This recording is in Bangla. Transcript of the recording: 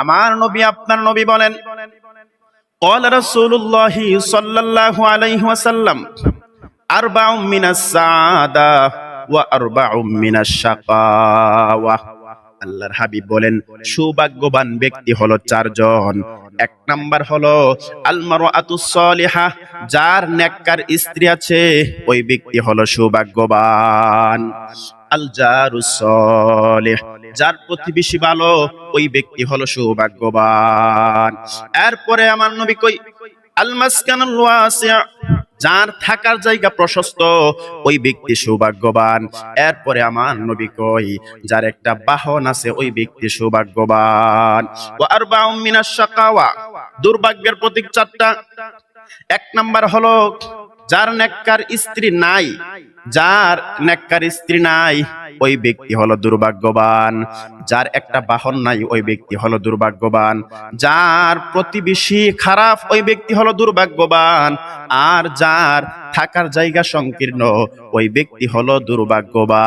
আমার নবী আপনার নবী বলেন, قال رسول الله صلى الله عليه وسلم أربع من السعادة وأربع من الشقاوة। আল্লাহর হাবিব বলেন, সৌভাগ্যবান ব্যক্তি হলো চারজন। এক নাম্বার হলো আল মারআতুস সালিহা, যার নেককার স্ত্রী আছে ওই ব্যক্তি হলো সৌভাগ্যবান। আল জারুস সালিহ, যার প্রতিবেশী ভালো ওই ব্যক্তি হলো সৌভাগ্যবান। এরপরে আমার নবী কই আল মাসকানুল ওয়াসি', যার থাকার জায়গা প্রশস্ত ওই ব্যক্তি সৌভাগ্যবান। এরপরে আমার নবী কই যার একটা বাহন আছে ওই ব্যক্তি সৌভাগ্যবান। ওয়া আরবাউম মিনাশ শাকাওয়া, দুর্ভাগ্যের প্রতীক চারটা। এক নাম্বার হলো যার নেককার স্ত্রী নাই, যার নেককার স্ত্রী নাই ওই ব্যক্তি হলো দুর্ভাগ্যবান। যার একটা বাহন নাই ওই ব্যক্তি হলো দুর্ভাগ্যবান। যার প্রতিবেশী খারাপ ওই ব্যক্তি হলো দুর্ভাগ্যবান। আর যার থাকার জায়গা সংকীর্ণ ওই ব্যক্তি হলো দুর্ভাগ্যবান।